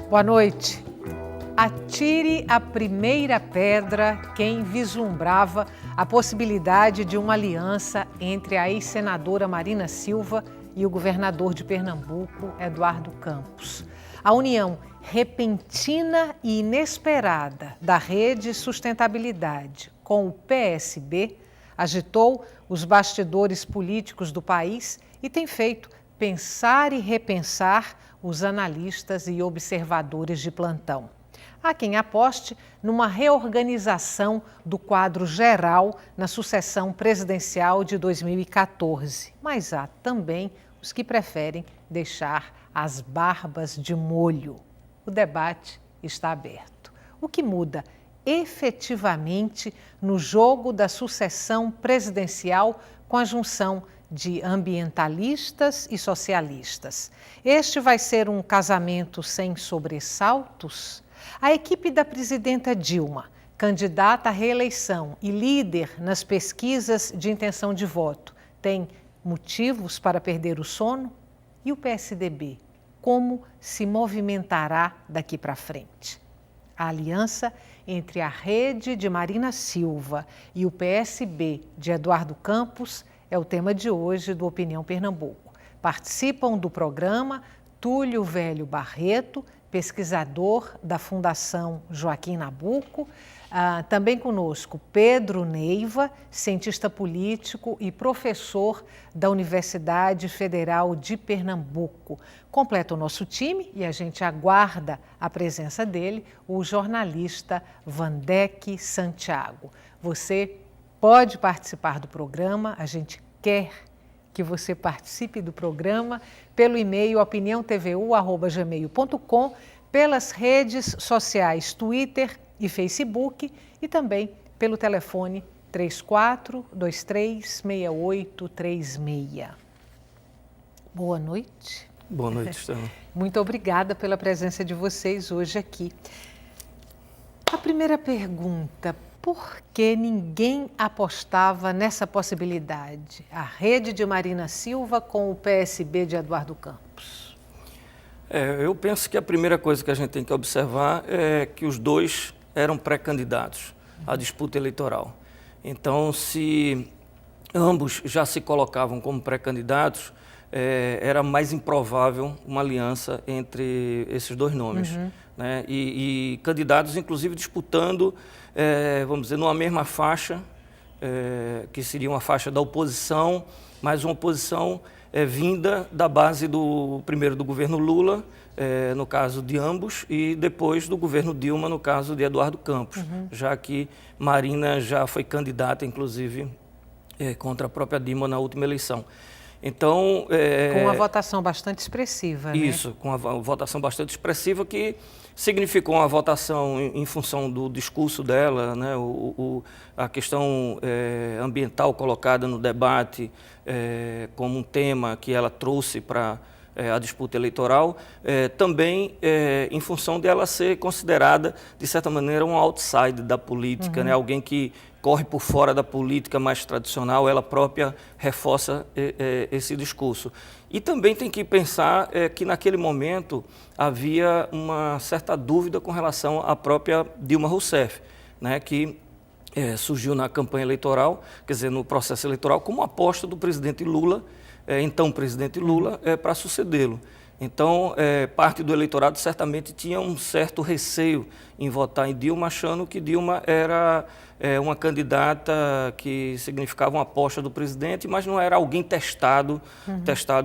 Boa noite. Atire a primeira pedra quem vislumbrava a possibilidade de uma aliança entre a ex-senadora Marina Silva e o governador de Pernambuco, Eduardo Campos. A união repentina e inesperada da Rede Sustentabilidade com o PSB agitou os bastidores políticos do país e tem feito pensar e repensar os analistas e observadores de plantão. Há quem aposte numa reorganização do quadro geral na sucessão presidencial de 2014, mas há também os que preferem deixar as barbas de molho. O debate está aberto. O que muda efetivamente no jogo da sucessão presidencial com a junção de ambientalistas e socialistas? Este vai ser um casamento sem sobressaltos? A equipe da presidenta Dilma, candidata à reeleição e líder nas pesquisas de intenção de voto, tem motivos para perder o sono? E o PSDB, como se movimentará daqui para frente? A aliança entre a rede de Marina Silva e o PSB de Eduardo Campos é o tema de hoje do Opinião Pernambuco. Participam do programa Túlio Velho Barreto, pesquisador da Fundação Joaquim Nabuco. Também conosco Pedro Neiva, cientista político e professor da Universidade Federal de Pernambuco. Completa o nosso time e a gente aguarda a presença dele, o jornalista Vandeque Santiago. Você pode participar do programa, a gente quer que você participe do programa pelo e-mail opiniãotvu@gmail.com, pelas redes sociais Twitter e Facebook e também pelo telefone 34236836. Boa noite. Boa noite, Estela. Muito obrigada pela presença de vocês hoje aqui. A primeira pergunta: por que ninguém apostava nessa possibilidade? A rede de Marina Silva com o PSB de Eduardo Campos. Eu penso que a primeira coisa que a gente tem que observar é que os dois eram pré-candidatos à disputa eleitoral. Então, se ambos já se colocavam como pré-candidatos, era mais improvável uma aliança entre esses dois nomes. Né? E candidatos, inclusive, disputando, vamos dizer, numa mesma faixa, que seria uma faixa da oposição, mas uma oposição vinda da base primeiro do governo Lula, no caso de ambos, e depois do governo Dilma, no caso de Eduardo Campos, já que Marina já foi candidata, inclusive, contra a própria Dilma na última eleição. Então, com uma votação bastante expressiva, isso, né? Com uma votação bastante expressiva, que significou uma votação em função do discurso dela, né? A questão ambiental colocada no debate como um tema que ela trouxe para a disputa eleitoral, também em função dela ser considerada, de certa maneira, um outsider da política, né? Alguém que corre por fora da política mais tradicional, ela própria reforça esse discurso. E também tem que pensar que naquele momento havia uma certa dúvida com relação à própria Dilma Rousseff, né, que surgiu na campanha eleitoral, quer dizer, no processo eleitoral, como aposta do presidente Lula, então presidente Lula, para sucedê-lo. Então, parte do eleitorado certamente tinha um certo receio em votar em Dilma, achando que Dilma era uma candidata que significava uma aposta do presidente, mas não era alguém testado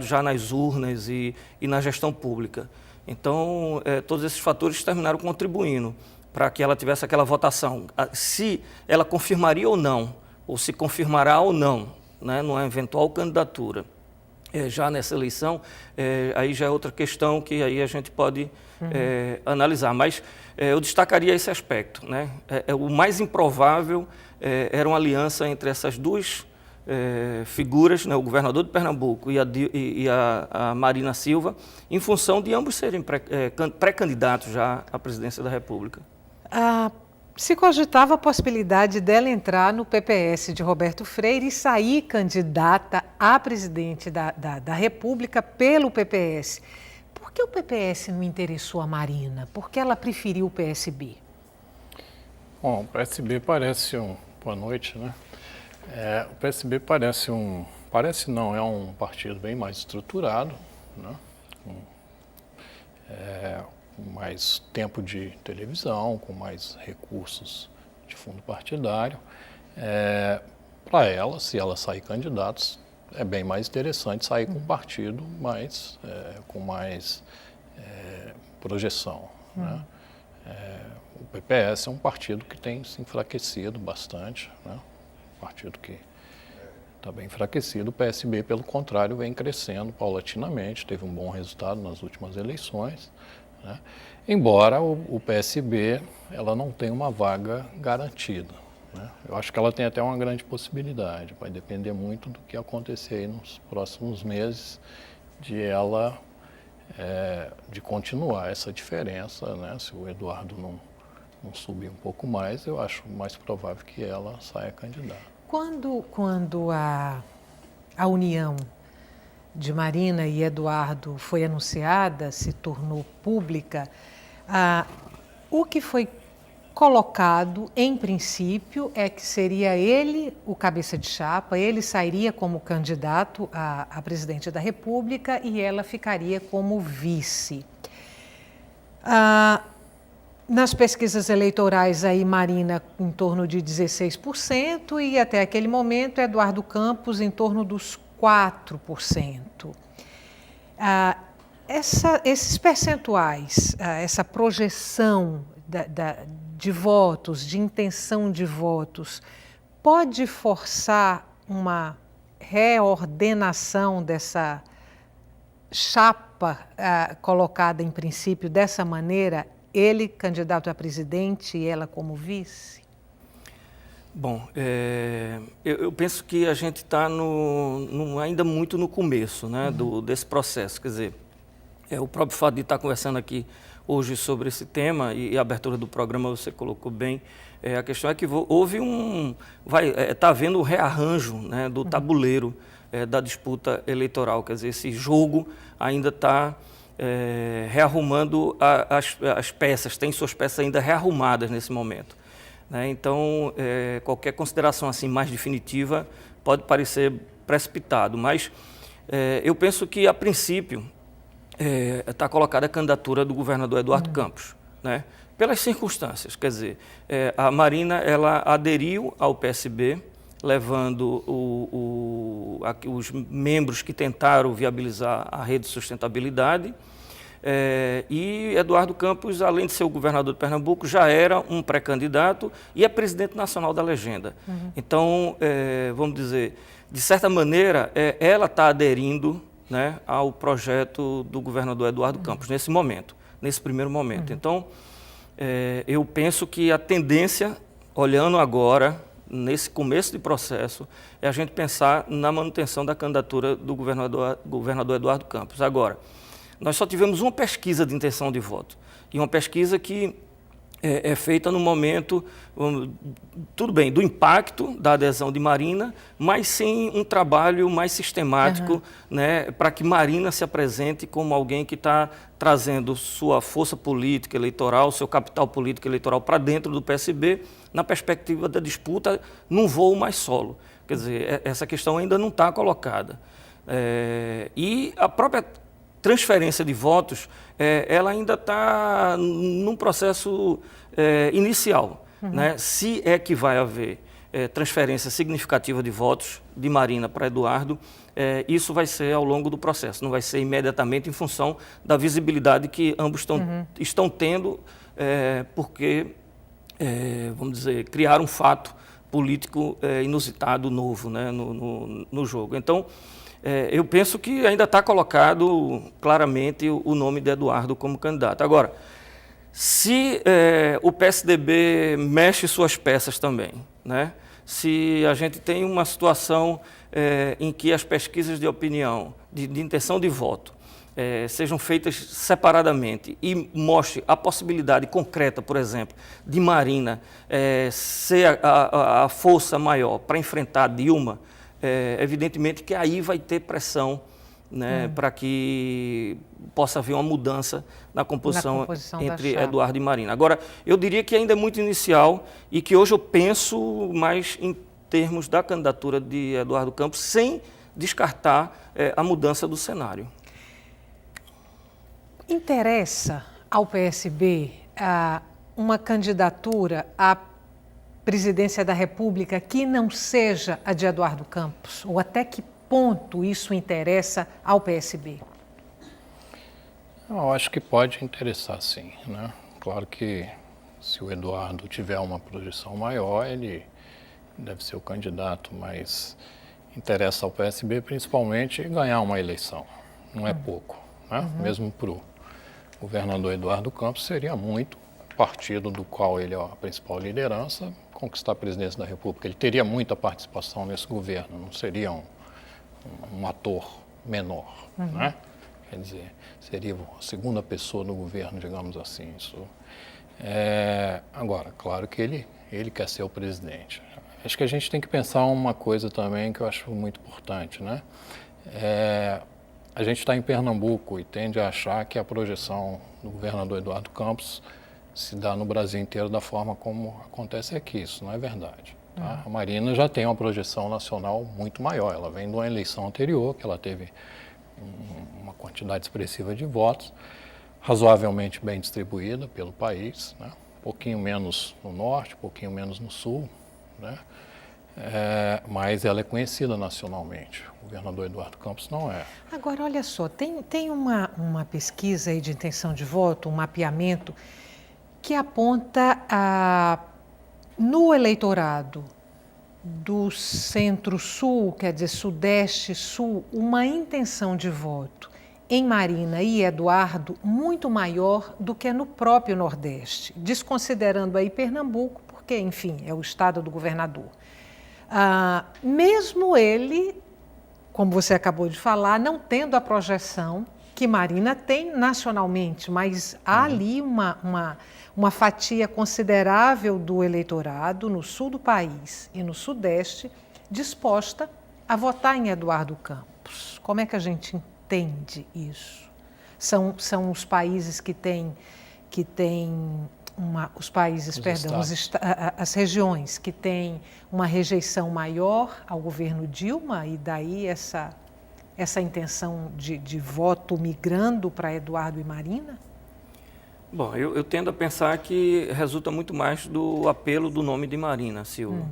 já nas urnas e na gestão pública. Então, todos esses fatores terminaram contribuindo para que ela tivesse aquela votação. Se ela confirmaria ou não, ou se confirmará ou não, né, numa eventual candidatura. Já nessa eleição, aí já é outra questão que aí a gente pode analisar. Mas eu destacaria esse aspecto, né? O mais improvável era uma aliança entre essas duas figuras, né? O governador de Pernambuco e a Marina Silva, em função de ambos serem pré-candidatos já à presidência da República. Se cogitava a possibilidade dela entrar no PPS de Roberto Freire e sair candidata a presidente da República pelo PPS. Por que o PPS não interessou a Marina? Por que ela preferiu o PSB? Bom, o PSB parece Boa noite, né? O PSB parece Parece não, é um partido bem mais estruturado, né? Com mais tempo de televisão, com mais recursos de fundo partidário. Para ela, se ela sair candidatos, é bem mais interessante sair com um partido com mais projeção, né? O PPS é um partido que tem se enfraquecido bastante, né? Um partido que está bem enfraquecido. O PSB, pelo contrário, vem crescendo paulatinamente, teve um bom resultado nas últimas eleições, né? Embora o PSB ela não tenha uma vaga garantida, né? Eu acho que ela tem até uma grande possibilidade, vai depender muito do que acontecer aí nos próximos meses, de continuar essa diferença, né? Se o Eduardo não subir um pouco mais, eu acho mais provável que ela saia candidata. Quando a união de Marina e Eduardo foi anunciada, se tornou pública, o que foi colocado, em princípio, é que seria ele o cabeça de chapa, ele sairia como candidato a presidente da República e ela ficaria como vice. Nas pesquisas eleitorais, aí Marina em torno de 16% e até aquele momento Eduardo Campos em torno dos 4%. Esses percentuais, essa projeção de votos, de intenção de votos, pode forçar uma reordenação dessa chapa colocada em princípio dessa maneira, ele candidato a presidente e ela como vice? Bom, eu penso que a gente está ainda muito no começo, né, desse processo. Quer dizer, o próprio fato de estar conversando aqui hoje sobre esse tema e a abertura do programa você colocou bem, a questão é que houve está havendo um rearranjo, né, do tabuleiro da disputa eleitoral. Quer dizer, esse jogo ainda está rearrumando as peças, tem suas peças ainda rearrumadas nesse momento, né? Então, qualquer consideração assim mais definitiva pode parecer precipitado, mas eu penso que, a princípio, está colocada a candidatura do governador Eduardo Campos, né? Pelas circunstâncias. Quer dizer, a Marina ela aderiu ao PSB, levando os membros que tentaram viabilizar a rede de sustentabilidade. E Eduardo Campos, além de ser o governador de Pernambuco, já era um pré-candidato e é presidente nacional da legenda. Então, vamos dizer, de certa maneira, ela está aderindo, né, ao projeto do governador Eduardo Campos, nesse primeiro momento. Então, eu penso que a tendência, olhando agora, nesse começo de processo, é a gente pensar na manutenção da candidatura do governador Eduardo Campos. Agora, nós só tivemos uma pesquisa de intenção de voto, e uma pesquisa que é feita no momento, tudo bem, do impacto da adesão de Marina, mas sem um trabalho mais sistemático, né, para que Marina se apresente como alguém que está trazendo sua força política eleitoral, seu capital político eleitoral para dentro do PSB, na perspectiva da disputa num voo mais solo. Quer dizer, essa questão ainda não está colocada. E a própria transferência de votos, ela ainda está num processo inicial, né? Se é que vai haver transferência significativa de votos de Marina para Eduardo, isso vai ser ao longo do processo, não vai ser imediatamente em função da visibilidade que ambos estão tendo, porque, vamos dizer, criar um fato político inusitado, novo, né, no jogo. Então, eu penso que ainda está colocado claramente o nome de Eduardo como candidato. Agora, se o PSDB mexe suas peças também, né? Se a gente tem uma situação em que as pesquisas de opinião, de intenção de voto, sejam feitas separadamente e mostre a possibilidade concreta, por exemplo, de Marina ser a força maior para enfrentar Dilma, evidentemente que aí vai ter pressão né, para que possa haver uma mudança na composição entre Eduardo e Marina. Agora, eu diria que ainda é muito inicial e que hoje eu penso mais em termos da candidatura de Eduardo Campos, sem descartar a mudança do cenário. Interessa ao PSB uma candidatura à presidência da República que não seja a de Eduardo Campos? Ou até que ponto isso interessa ao PSB? Eu acho que pode interessar, sim, né? Claro que se o Eduardo tiver uma projeção maior, ele deve ser o candidato, mas interessa ao PSB principalmente ganhar uma eleição. Não é pouco, né? Mesmo para o governador Eduardo Campos, seria muito o partido do qual ele é a principal liderança, conquistar a presidência da República. Ele teria muita participação nesse governo, não seria um ator menor, né? Quer dizer, seria a segunda pessoa no governo, digamos assim. Isso. Agora, claro que ele quer ser o presidente. Acho que a gente tem que pensar uma coisa também que eu acho muito importante, né? A gente está em Pernambuco e tende a achar que a projeção do governador Eduardo Campos se dá no Brasil inteiro da forma como acontece aqui. Isso não é verdade. Tá? A Marina já tem uma projeção nacional muito maior. Ela vem de uma eleição anterior, que ela teve uma quantidade expressiva de votos, razoavelmente bem distribuída pelo país, né? Um pouquinho menos no norte, um pouquinho menos no sul, né? Mas ela é conhecida nacionalmente. O governador Eduardo Campos não é. Agora, olha só, tem uma pesquisa aí de intenção de voto, um mapeamento, que aponta no eleitorado do centro-sul, quer dizer, sudeste-sul, uma intenção de voto em Marina e Eduardo muito maior do que no próprio Nordeste, desconsiderando aí Pernambuco, porque, enfim, é o estado do governador. Mesmo ele, como você acabou de falar, não tendo a projeção que Marina tem nacionalmente, mas há ali uma fatia considerável do eleitorado no sul do país e no sudeste disposta a votar em Eduardo Campos. Como é que a gente entende isso? São os países que têm as regiões que têm uma rejeição maior ao governo Dilma e daí essa intenção de voto migrando para Eduardo e Marina? Bom, eu tendo a pensar que resulta muito mais do apelo do nome de Marina Silva.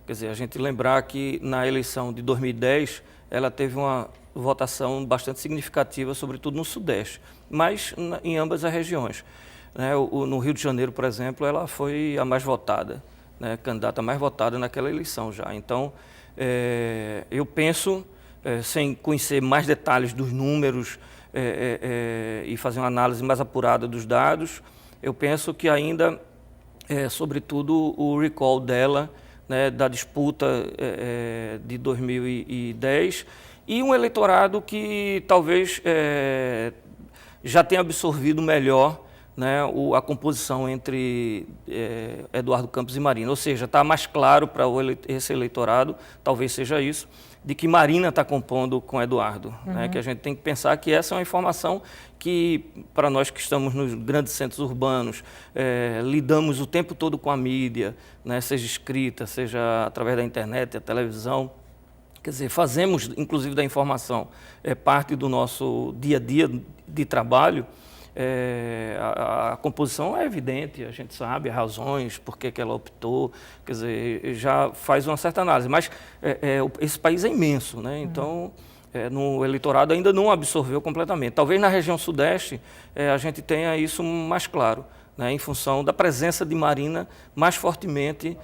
Quer dizer, a gente lembrar que na eleição de 2010 ela teve uma votação bastante significativa, sobretudo no Sudeste, mas em ambas as regiões. No Rio de Janeiro, por exemplo, ela foi a mais votada, né, candidata mais votada naquela eleição já. Então, eu penso, sem conhecer mais detalhes dos números e fazer uma análise mais apurada dos dados, eu penso que ainda, sobretudo, o recall dela, né, da disputa de 2010, e um eleitorado que talvez já tenha absorvido melhor, né, a composição entre Eduardo Campos e Marina. Ou seja, está mais claro para esse eleitorado, talvez seja isso, de que Marina está compondo com Eduardo. Né, que a gente tem que pensar que essa é uma informação que, para nós que estamos nos grandes centros urbanos, lidamos o tempo todo com a mídia, né, seja escrita, seja através da internet, da televisão. Quer dizer, fazemos, inclusive, da informação parte do nosso dia a dia de trabalho. A composição é evidente, a gente sabe as razões, por que ela optou, quer dizer, já faz uma certa análise, mas esse país é imenso, né? Então, no eleitorado ainda não absorveu completamente. Talvez na região sudeste a gente tenha isso mais claro, né, em função da presença de Marina mais fortemente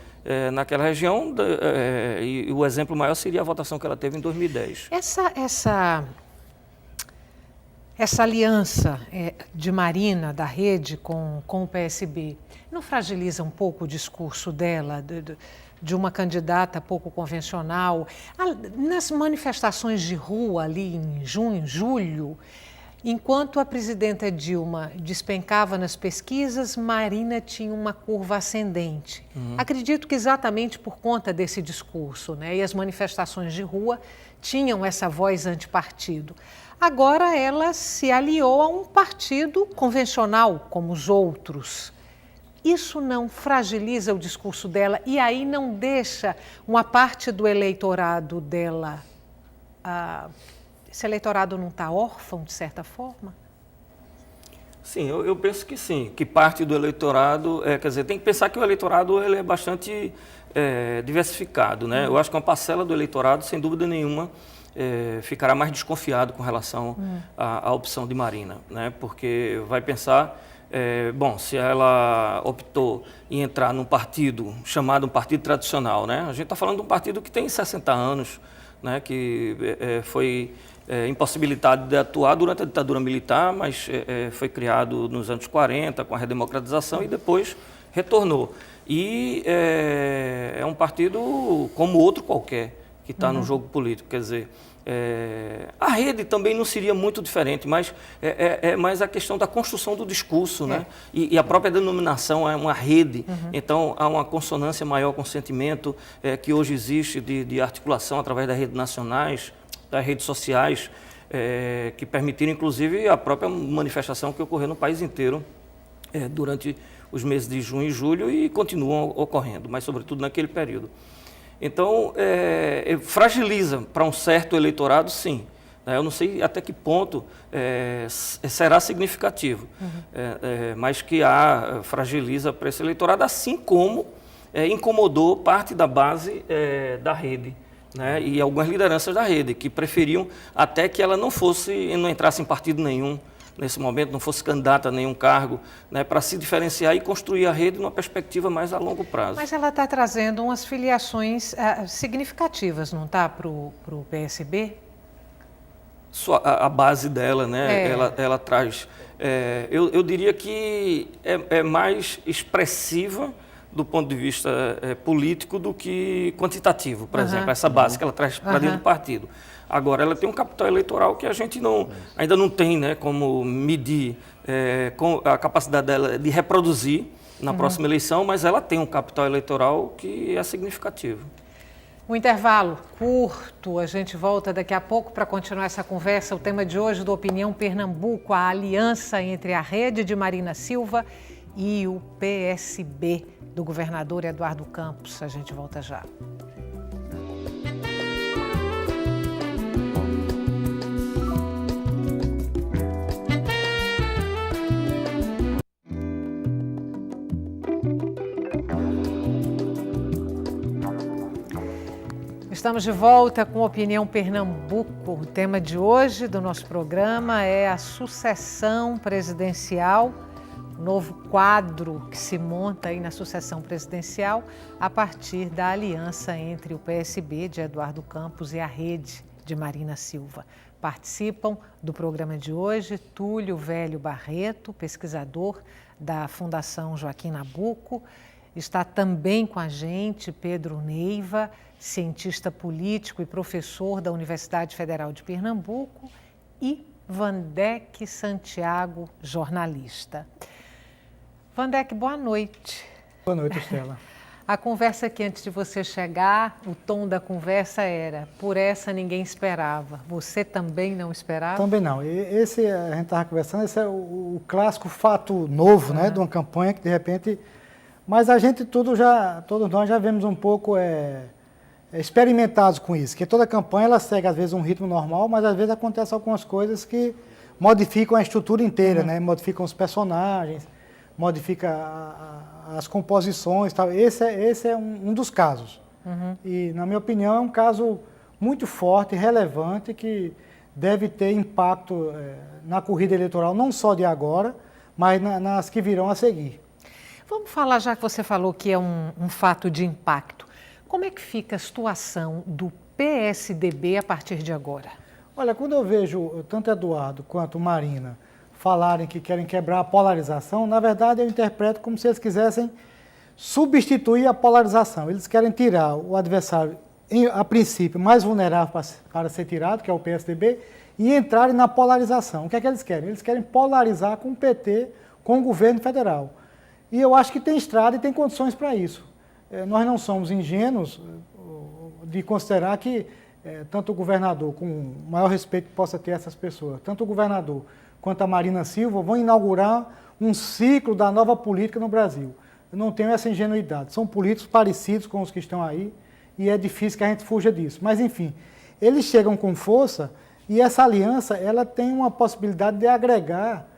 naquela região, e o exemplo maior seria a votação que ela teve em 2010. Essa aliança de Marina, da rede, com o PSB, não fragiliza um pouco o discurso dela, de uma candidata pouco convencional? Nas manifestações de rua ali em junho, julho, Enquanto a presidenta Dilma despencava nas pesquisas, Marina tinha uma curva ascendente. Acredito que exatamente por conta desse discurso, né? E as manifestações de rua tinham essa voz antipartido. Agora ela se aliou a um partido convencional, como os outros. Isso não fragiliza o discurso dela e aí não deixa uma parte do eleitorado dela... esse eleitorado não está órfão, de certa forma? Sim, eu penso que sim, que parte do eleitorado, quer dizer, tem que pensar que o eleitorado ele é bastante diversificado, né? Eu acho que uma parcela do eleitorado, sem dúvida nenhuma, ficará mais desconfiado com relação à opção de Marina, né? Porque vai pensar, bom, se ela optou em entrar num partido chamado um partido tradicional, né? A gente está falando de um partido que tem 60 anos, né? Que foi impossibilitado de atuar durante a ditadura militar, mas foi criado nos anos 40 com a redemocratização e depois retornou. E é um partido como outro qualquer que está no jogo político, quer dizer, a rede também não seria muito diferente, mas é mais a questão da construção do discurso, né? E a própria denominação é uma rede, então há uma consonância maior com o sentimento que hoje existe de articulação através das redes nacionais, das redes sociais, que permitiram inclusive a própria manifestação que ocorreu no país inteiro durante os meses de junho e julho e continuam ocorrendo, mas sobretudo naquele período. Então, fragiliza para um certo eleitorado, sim. Eu não sei até que ponto será significativo, mas que fragiliza para esse eleitorado, assim como incomodou parte da base da rede, né, e algumas lideranças da rede, que preferiam até que ela não entrasse em partido nenhum, nesse momento, não fosse candidata a nenhum cargo, né, para se diferenciar e construir a rede numa perspectiva mais a longo prazo. Mas ela está trazendo umas filiações significativas, não está, para o PSB? A base dela, né, ela traz... eu diria que é mais expressiva do ponto de vista político do que quantitativo, por exemplo, essa base que ela traz para dentro do partido. Agora, ela tem um capital eleitoral que a gente ainda não tem, né, como medir com a capacidade dela de reproduzir na próxima eleição, mas ela tem um capital eleitoral que é significativo. Um intervalo curto, a gente volta daqui a pouco para continuar essa conversa. O tema de hoje do Opinião Pernambuco, a aliança entre a rede de Marina Silva e o PSB do governador Eduardo Campos. A gente volta já. Estamos de volta com Opinião Pernambuco. O tema de hoje do nosso programa é a sucessão presidencial, o novo quadro que se monta aí na sucessão presidencial a partir da aliança entre o PSB de Eduardo Campos e a rede de Marina Silva. Participam do programa de hoje Túlio Velho Barreto, pesquisador da Fundação Joaquim Nabuco. Está também com a gente Pedro Neiva, cientista político e professor da Universidade Federal de Pernambuco, e Vandeck Santiago, jornalista. Vandeck, boa noite. Boa noite, Estela. A conversa aqui antes de você chegar, o tom da conversa era: por essa ninguém esperava. Você também não esperava? Também não. Esse, a gente estava conversando, esse é o clássico fato novo, né, de uma campanha que de repente... Mas a gente todos nós já vemos um pouco experimentados com isso, que toda campanha ela segue às vezes um ritmo normal, mas às vezes acontecem algumas coisas que modificam a estrutura inteira, né? Modificam os personagens, modificam as composições, tal. Esse é um dos casos. E, na minha opinião, é um caso muito forte, relevante, que deve ter impacto na corrida eleitoral, não só de agora, mas nas que virão a seguir. Vamos falar, já que você falou que é um fato de impacto, como é que fica a situação do PSDB a partir de agora? Olha, quando eu vejo tanto Eduardo quanto Marina falarem que querem quebrar a polarização, na verdade eu interpreto como se eles quisessem substituir a polarização. Eles querem tirar o adversário, a princípio, mais vulnerável para ser tirado, que é o PSDB, e entrarem na polarização. O que é que eles querem? Eles querem polarizar com o PT, com o governo federal. E eu acho que tem estrada e tem condições para isso. Nós não somos ingênuos de considerar que tanto o governador, com o maior respeito que possa ter essas pessoas, tanto o governador quanto a Marina Silva vão inaugurar um ciclo da nova política no Brasil. Eu não tenho essa ingenuidade. São políticos parecidos com os que estão aí e é difícil que a gente fuja disso. Mas, enfim, eles chegam com força e essa aliança ela tem uma possibilidade de agregar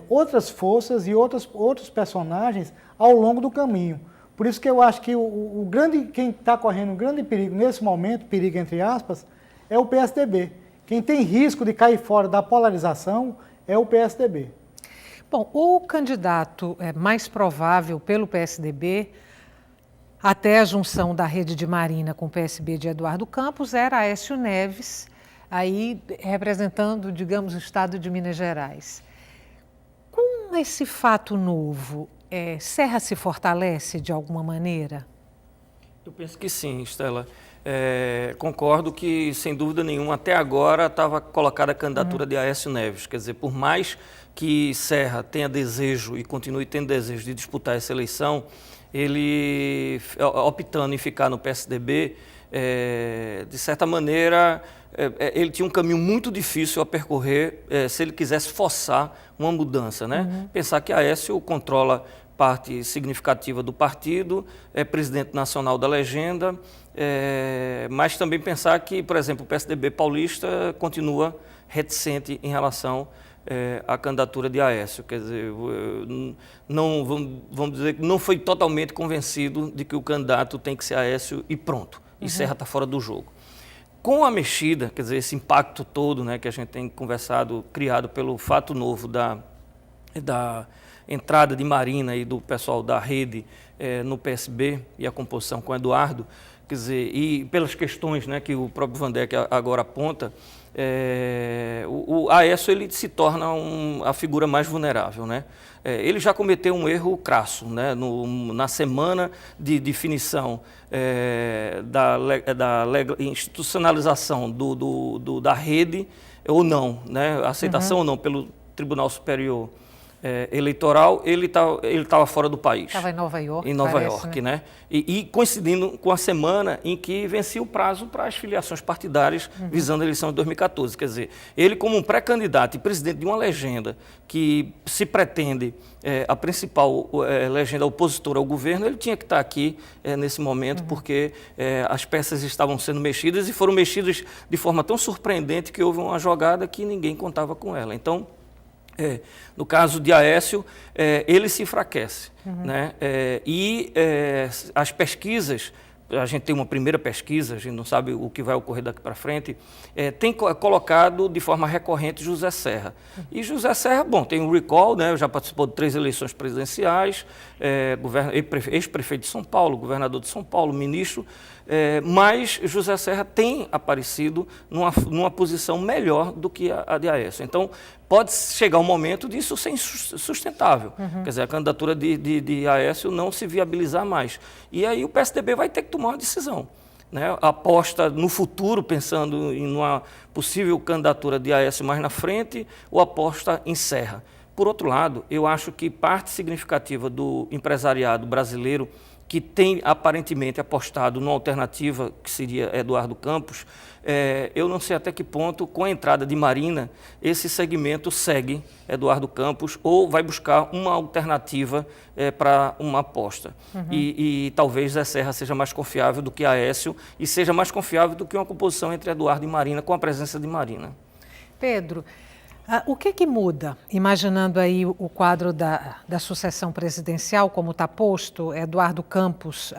outras forças e outros personagens ao longo do caminho. Por isso que eu acho que quem está correndo um grande perigo nesse momento, perigo entre aspas, é o PSDB. Quem tem risco de cair fora da polarização é o PSDB. Bom, o candidato mais provável pelo PSDB, até a junção da rede de Marina com o PSB de Eduardo Campos, era Aécio Neves, aí representando, digamos, o estado de Minas Gerais. Com esse fato novo, Serra se fortalece de alguma maneira? Eu penso que sim, Estela. Concordo que, sem dúvida nenhuma, até agora estava colocada a candidatura de Aécio Neves. Quer dizer, por mais que Serra tenha desejo e continue tendo desejo de disputar essa eleição, ele, optando em ficar no PSDB, de certa maneira, ele tinha um caminho muito difícil a percorrer se ele quisesse forçar uma mudança, né? Pensar que Aécio controla parte significativa do partido, é presidente nacional da legenda, mas também pensar que, por exemplo, o PSDB paulista continua reticente em relação à candidatura de Aécio. Quer dizer, não, vamos dizer que não foi totalmente convencido de que o candidato tem que ser Aécio e pronto, e Serra está fora do jogo. Com a mexida, quer dizer, esse impacto todo, né, que a gente tem conversado, criado pelo fato novo da entrada de Marina e do pessoal da rede no PSB e a composição com Eduardo, quer dizer, e pelas questões, né, que o próprio Vandeck agora aponta, o Aécio ele se torna a figura mais vulnerável, né? Ele já cometeu um erro crasso, né? Na semana de definição da institucionalização da rede ou não, né? Aceitação ou não pelo Tribunal Superior Eleitoral, ele estava fora do país. Estava em Nova York. Em Nova York, né? E coincidindo com a semana em que vencia o prazo para as filiações partidárias visando a eleição de 2014. Quer dizer, ele como um pré-candidato e presidente de uma legenda que se pretende a principal legenda opositora ao governo, ele tinha que estar aqui nesse momento porque as peças estavam sendo mexidas e foram mexidas de forma tão surpreendente que houve uma jogada que ninguém contava com ela. Então, no caso de Aécio, ele se enfraquece. Né? As pesquisas, a gente tem uma primeira pesquisa, a gente não sabe o que vai ocorrer daqui para frente, tem colocado de forma recorrente José Serra. E José Serra, bom, tem um recall, né? Já participou de 3 eleições presidenciais, ex-prefeito de São Paulo, governador de São Paulo, ministro, mas José Serra tem aparecido numa posição melhor do que a de Aécio. Então, pode chegar um momento disso ser insustentável. Quer dizer, a candidatura de Aécio não se viabilizar mais. E aí o PSDB vai ter que tomar uma decisão. Né? Aposta no futuro, pensando em uma possível candidatura de Aécio mais na frente, ou aposta em Serra. Por outro lado, eu acho que parte significativa do empresariado brasileiro que tem aparentemente apostado numa alternativa que seria Eduardo Campos, eu não sei até que ponto, com a entrada de Marina, esse segmento segue Eduardo Campos ou vai buscar uma alternativa para uma aposta. E talvez Zé Serra seja mais confiável do que Aécio e seja mais confiável do que uma composição entre Eduardo e Marina, com a presença de Marina. Pedro, o que muda, imaginando aí o quadro da sucessão presidencial, como está posto, Eduardo Campos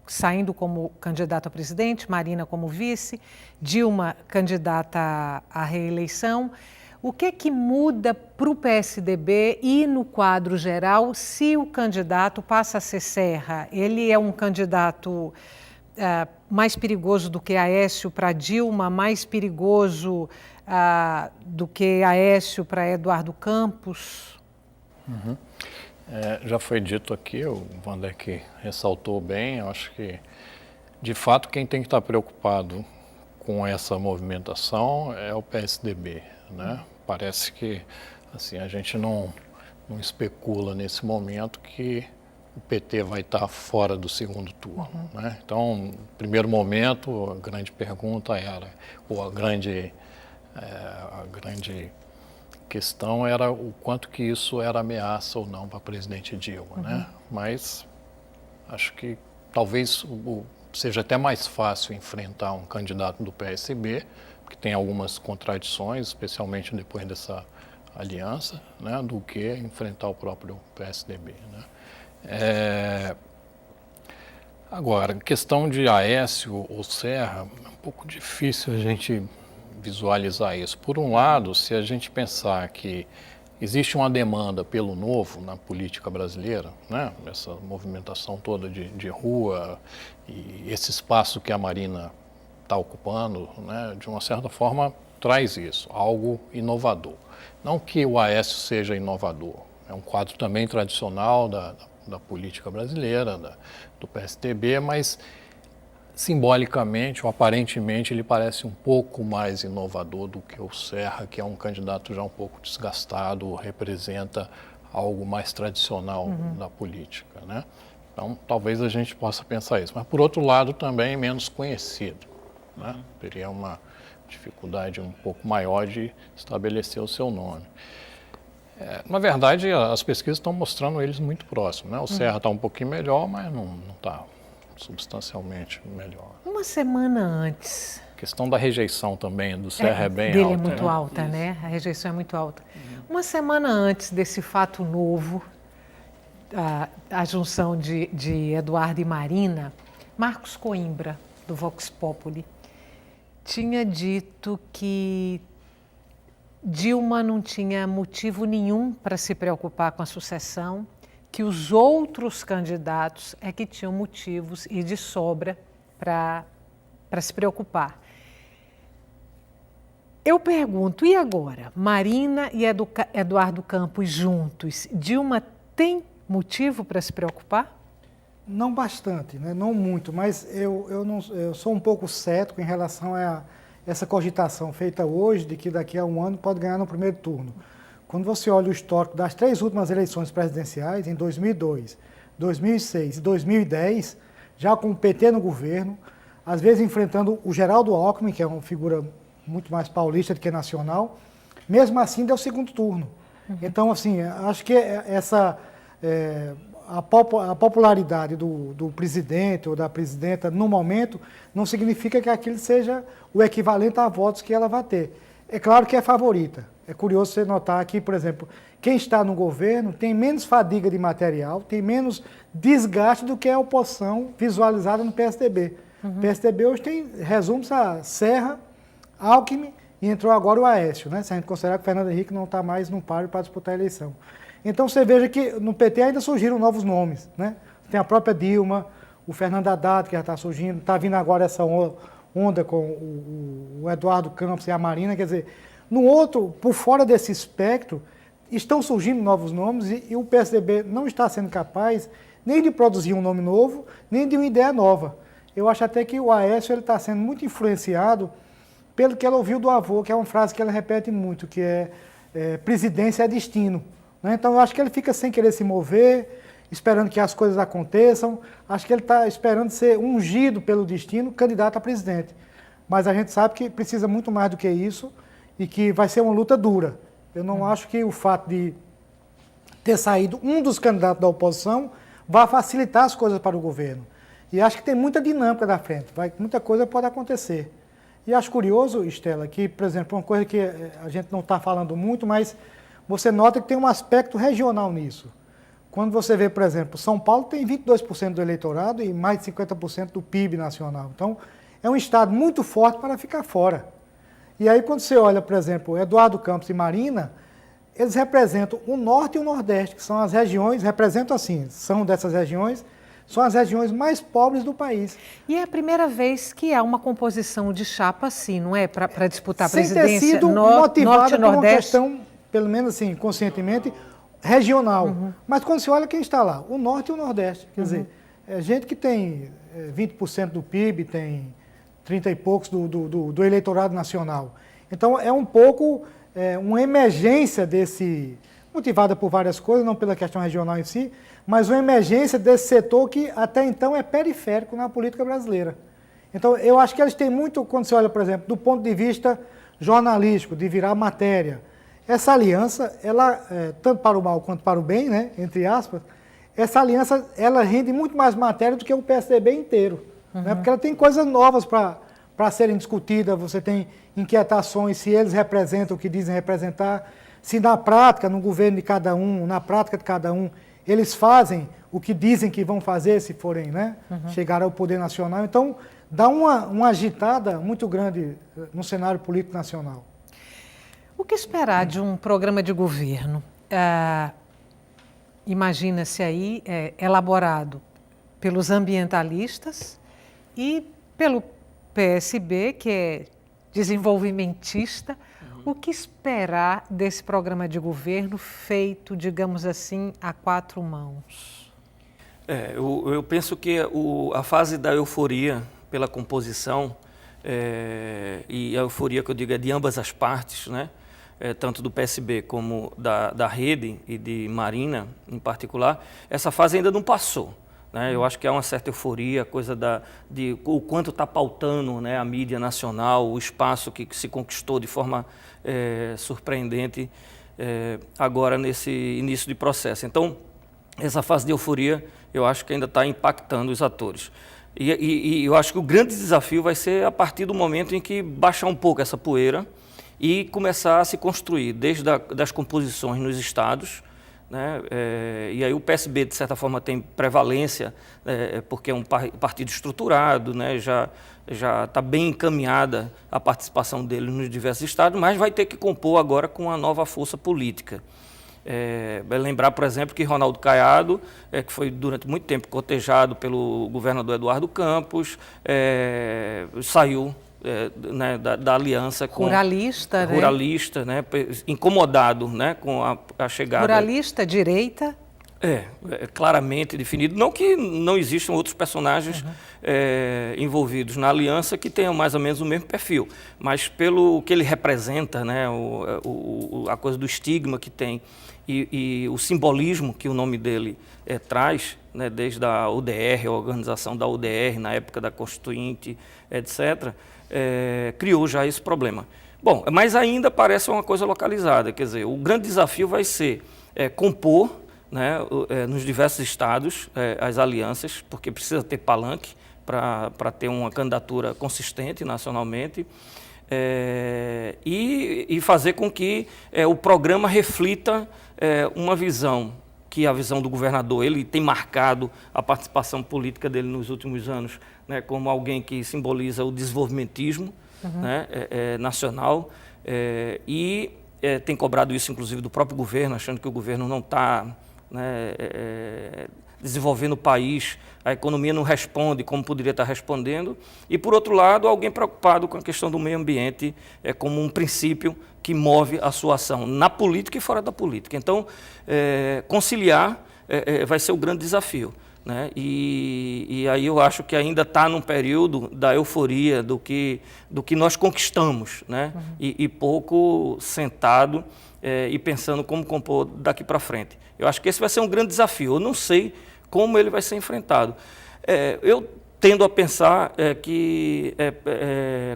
saindo como candidato a presidente, Marina como vice, Dilma candidata à reeleição. O que muda para o PSDB e no quadro geral se o candidato passa a ser Serra? Ele é um candidato mais perigoso do que Aécio para Dilma, mais perigoso do que Aécio para Eduardo Campos? Já foi dito aqui, o Vandeck ressaltou bem, eu acho que, de fato, quem tem que estar preocupado com essa movimentação é o PSDB, né? Parece que assim, a gente não especula nesse momento que o PT vai estar fora do segundo turno, né? Então, no primeiro momento, a grande pergunta era, ou a grande questão era o quanto que isso era ameaça ou não para a presidente Dilma, né? Mas acho que talvez seja até mais fácil enfrentar um candidato do PSB, porque tem algumas contradições, especialmente depois dessa aliança, né, do que enfrentar o próprio PSDB, né? Agora, questão de Aécio ou Serra, é um pouco difícil a gente visualizar isso. Por um lado, se a gente pensar que existe uma demanda pelo novo na política brasileira, né? Essa movimentação toda de rua e esse espaço que a Marina está ocupando, né? De uma certa forma, traz isso, algo inovador. Não que o Aécio seja inovador, é um quadro também tradicional da política brasileira, do PSDB, mas simbolicamente ou aparentemente ele parece um pouco mais inovador do que o Serra, que é um candidato já um pouco desgastado, representa algo mais tradicional da política, né? Então, talvez a gente possa pensar isso. Mas, por outro lado, também menos conhecido, né? Teria uma dificuldade um pouco maior de estabelecer o seu nome. Na verdade, as pesquisas estão mostrando eles muito próximos, né? O Serra está um pouquinho melhor, mas não está substancialmente melhor. Uma semana antes. A questão da rejeição também do Serra é bem dele alta. é muito alta, né? A rejeição é muito alta. Uma semana antes desse fato novo, a junção de Eduardo e Marina, Marcos Coimbra, do Vox Populi, tinha dito que Dilma não tinha motivo nenhum para se preocupar com a sucessão, que os outros candidatos é que tinham motivos e de sobra para se preocupar. Eu pergunto, e agora? Marina e Eduardo Campos juntos, Dilma tem motivo para se preocupar? Não bastante, né? Não muito, mas eu sou um pouco cético em relação a essa cogitação feita hoje de que daqui a um ano pode ganhar no primeiro turno. Quando você olha o histórico das 3 últimas eleições presidenciais, em 2002, 2006 e 2010, já com o PT no governo, às vezes enfrentando o Geraldo Alckmin, que é uma figura muito mais paulista do que nacional, mesmo assim deu segundo turno. Então, assim, acho que a popularidade do presidente ou da presidenta no momento não significa que aquilo seja o equivalente a votos que ela vai ter. É claro que é favorita. É curioso você notar que, por exemplo, quem está no governo tem menos fadiga de material, tem menos desgaste do que a oposição visualizada no PSDB. O PSDB hoje resume-se a Serra, Alckmin e entrou agora o Aécio, né? Se a gente considerar que o Fernando Henrique não está mais no páreo para disputar a eleição. Então você veja que no PT ainda surgiram novos nomes, né? Tem a própria Dilma, o Fernando Haddad que já está surgindo, está vindo agora essa onda com o Eduardo Campos e a Marina, quer dizer, no outro, por fora desse espectro, estão surgindo novos nomes e o PSDB não está sendo capaz nem de produzir um nome novo, nem de uma ideia nova. Eu acho até que o Aécio está sendo muito influenciado pelo que ela ouviu do avô, que é uma frase que ela repete muito, que é presidência é destino. Né? Então, eu acho que ele fica sem querer se mover, esperando que as coisas aconteçam. Acho que ele está esperando ser ungido pelo destino, candidato a presidente. Mas a gente sabe que precisa muito mais do que isso e que vai ser uma luta dura. Eu não acho que o fato de ter saído um dos candidatos da oposição vai facilitar as coisas para o governo. E acho que tem muita dinâmica da frente, muita coisa pode acontecer. E acho curioso, Estela, que, por exemplo, uma coisa que a gente não está falando muito, mas você nota que tem um aspecto regional nisso. Quando você vê, por exemplo, São Paulo tem 22% do eleitorado e mais de 50% do PIB nacional. Então, é um estado muito forte para ficar fora. E aí, quando você olha, por exemplo, Eduardo Campos e Marina, eles representam o Norte e o Nordeste, que são as regiões, representam assim, são dessas regiões, são as regiões mais pobres do país. E é a primeira vez que há uma composição de chapa assim, não é? Para disputar a sem presidência. Sem ter sido Norte motivada e por uma Nordeste. questão, pelo menos assim, conscientemente, regional. Mas quando você olha quem está lá, o Norte e o Nordeste. Quer dizer, é gente que tem 20% do PIB, tem 30 e poucos do eleitorado nacional. Então, é um pouco uma emergência motivada por várias coisas, não pela questão regional em si, mas uma emergência desse setor que até então é periférico na política brasileira. Então, eu acho que eles têm muito, quando você olha, por exemplo, do ponto de vista jornalístico, de virar matéria, essa aliança, ela, tanto para o mal quanto para o bem, né, entre aspas, essa aliança, ela rende muito mais matéria do que o PSDB inteiro, né, porque ela tem coisas novas para serem discutidas, você tem inquietações, se eles representam o que dizem representar, se na prática, no governo de cada um, na prática de cada um, eles fazem o que dizem que vão fazer se forem, né, chegar ao poder nacional. Então, dá uma agitada muito grande no cenário político nacional. O que esperar de um programa de governo? Imagina-se aí elaborado pelos ambientalistas e pelo PSB, que é desenvolvimentista. O que esperar desse programa de governo feito, digamos assim, a quatro mãos? Eu penso que a fase da euforia pela composição, e a euforia que eu digo é de ambas as partes, né? Tanto do PSB como da Rede e de Marina em particular, essa fase ainda não passou. Né? Eu acho que há uma certa euforia, coisa de o quanto está pautando, né, a mídia nacional, o espaço que se conquistou de forma surpreendente agora nesse início de processo. Então, essa fase de euforia eu acho que ainda está impactando os atores. E eu acho que o grande desafio vai ser a partir do momento em que baixar um pouco essa poeira e começar a se construir, desde das composições nos estados, né? E aí o PSB, de certa forma, tem prevalência, porque é um partido estruturado, né? Já está bem encaminhada a participação dele nos diversos estados, mas vai ter que compor agora com uma nova força política. Vai lembrar, por exemplo, que Ronaldo Caiado, que foi durante muito tempo cotejado pelo governador Eduardo Campos, saiu né, da aliança com... Ruralista, né? Incomodado, né, com a chegada... Ruralista, direita? Claramente definido. Não que não existam outros personagens envolvidos na aliança que tenham mais ou menos o mesmo perfil, mas pelo que ele representa, né, a coisa do estigma que tem e o simbolismo que o nome dele traz, né, desde a UDR, a organização da UDR, na época da Constituinte, etc., criou já esse problema. Bom, mas ainda parece uma coisa localizada, quer dizer, o grande desafio vai ser compor, né, nos diversos estados, as alianças, porque precisa ter palanque para ter uma candidatura consistente nacionalmente, e fazer com que o programa reflita uma visão, que a visão do governador, ele tem marcado a participação política dele nos últimos anos, né, como alguém que simboliza o desenvolvimentismo, né, nacional, e tem cobrado isso, inclusive, do próprio governo, achando que o governo não está... né, desenvolvendo o país, a economia não responde como poderia estar respondendo, e, por outro lado, alguém preocupado com a questão do meio ambiente como um princípio que move a sua ação na política e fora da política. Então, conciliar vai ser o grande desafio. Né? E aí eu acho que ainda está num período da euforia do que nós conquistamos, né? E pouco sentado e pensando como compor daqui para frente. Eu acho que esse vai ser um grande desafio. Eu não sei como ele vai ser enfrentado. Eu tendo a pensar que,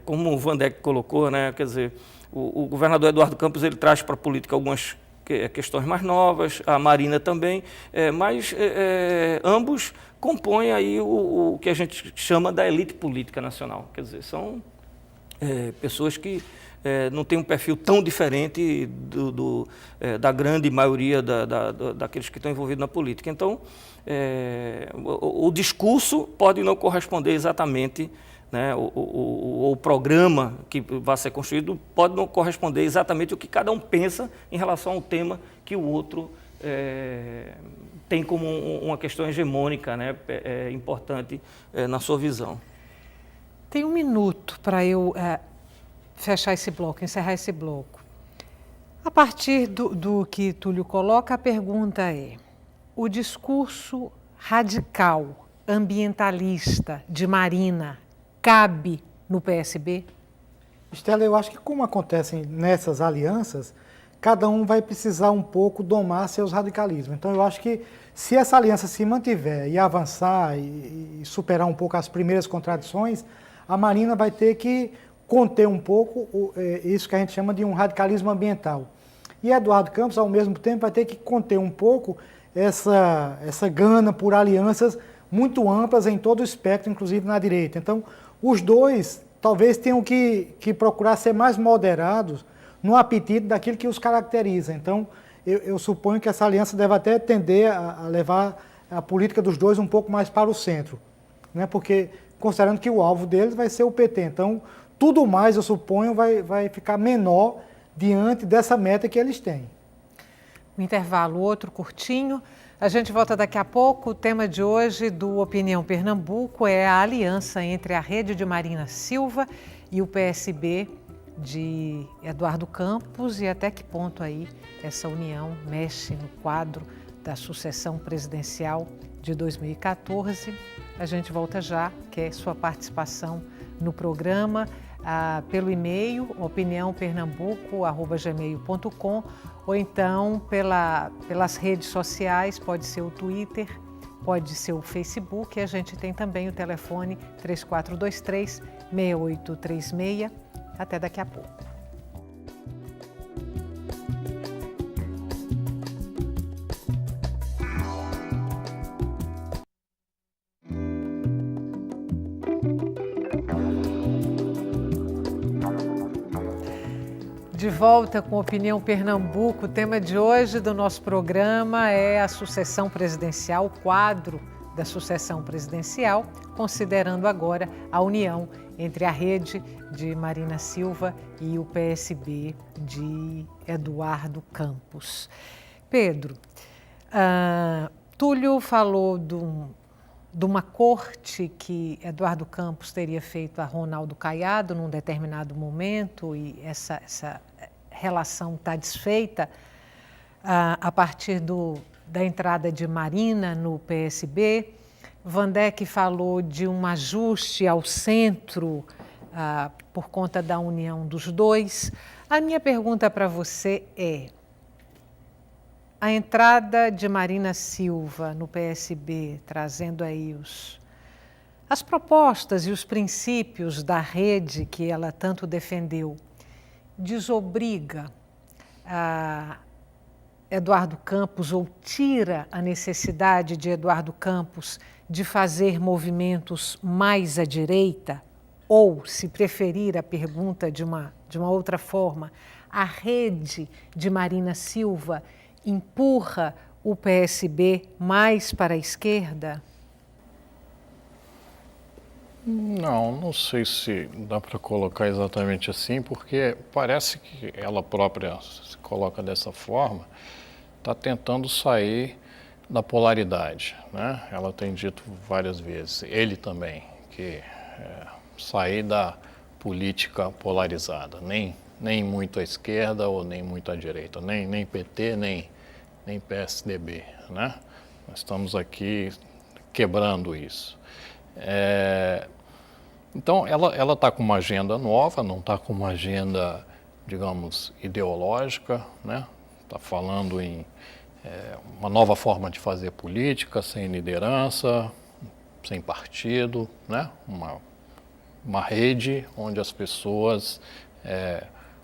como o Vandeck colocou, né, quer dizer, o governador Eduardo Campos ele traz para a política algumas questões mais novas, a Marina também, mas ambos compõem aí o que a gente chama da elite política nacional. Quer dizer, são pessoas que não têm um perfil tão diferente da grande maioria daqueles que estão envolvidos na política. Então, o discurso pode não corresponder exatamente, né, o programa que vai ser construído pode não corresponder exatamente ao que cada um pensa em relação ao tema que o outro tem como uma questão hegemônica, né, importante na sua visão. Tem um minuto para eu fechar esse bloco, encerrar esse bloco. A partir do que Túlio coloca, a pergunta é: o discurso radical, ambientalista de Marina cabe no PSB? Estela, eu acho que como acontecem nessas alianças, cada um vai precisar um pouco domar seus radicalismos. Então, eu acho que se essa aliança se mantiver e avançar e superar um pouco as primeiras contradições, a Marina vai ter que conter um pouco isso que a gente chama de um radicalismo ambiental. E Eduardo Campos, ao mesmo tempo, vai ter que conter um pouco essa gana por alianças muito amplas em todo o espectro, inclusive na direita. Então, os dois talvez tenham que procurar ser mais moderados no apetite daquilo que os caracteriza. Então, eu suponho que essa aliança deve até tender a levar a política dos dois um pouco mais para o centro, né? Porque, considerando que o alvo deles vai ser o PT. Então, tudo mais, eu suponho, vai ficar menor diante dessa meta que eles têm. Um intervalo, outro curtinho. A gente volta daqui a pouco. O tema de hoje do Opinião Pernambuco é a aliança entre a rede de Marina Silva e o PSB de Eduardo Campos e até que ponto aí essa união mexe no quadro da sucessão presidencial de 2014. A gente volta já, quer sua participação no programa pelo e-mail opiniãopernambuco@gmail.com ou então pelas redes sociais, pode ser o Twitter, pode ser o Facebook, e a gente tem também o telefone 3423-6836. Até daqui a pouco. De volta com Opinião Pernambuco, o tema de hoje do nosso programa é a sucessão presidencial, o quadro da sucessão presidencial, considerando agora a união entre a rede de Marina Silva e o PSB de Eduardo Campos. Pedro, Túlio falou de uma corte que Eduardo Campos teria feito a Ronaldo Caiado num determinado momento e essa relação está desfeita a partir da entrada de Marina no PSB. Vandeck falou de um ajuste ao centro por conta da união dos dois. A minha pergunta para você é: a entrada de Marina Silva no PSB, trazendo aí as propostas e os princípios da rede que ela tanto defendeu, desobriga Eduardo Campos ou tira a necessidade de Eduardo Campos de fazer movimentos mais à direita? Ou, se preferir a pergunta de uma outra forma, a rede de Marina Silva empurra o PSB mais para a esquerda? Não sei se dá para colocar exatamente assim, porque parece que ela própria se coloca dessa forma, está tentando sair da polaridade, né? Ela tem dito várias vezes, ele também, que sair da política polarizada, nem muito à esquerda ou nem muito à direita, nem PT, nem PSDB, né? Nós estamos aqui quebrando isso. Então, ela está com uma agenda nova, não está com uma agenda, digamos, ideológica, né? Está falando em uma nova forma de fazer política, sem liderança, sem partido, né? Uma rede onde as pessoas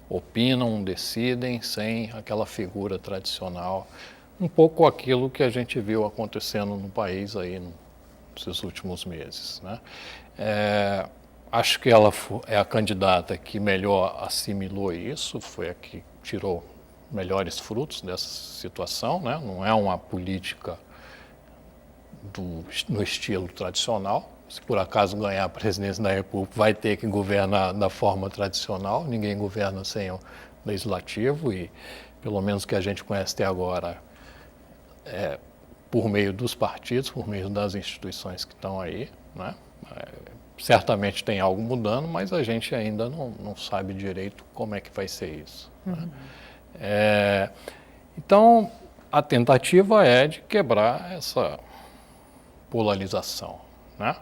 opinam, decidem, sem aquela figura tradicional. Um pouco aquilo que a gente viu acontecendo no país aí nesses últimos meses, né? Acho que ela é a candidata que melhor assimilou isso, foi a que tirou melhores frutos dessa situação, né? Não é uma política no estilo tradicional. Se por acaso ganhar a presidência da República, vai ter que governar da forma tradicional. Ninguém governa sem o legislativo e, pelo menos que a gente conhece até agora, por meio dos partidos, por meio das instituições que estão aí, né? Certamente tem algo mudando, mas a gente ainda não sabe direito como é que vai ser isso. Né? Então, a tentativa é de quebrar essa polarização, né?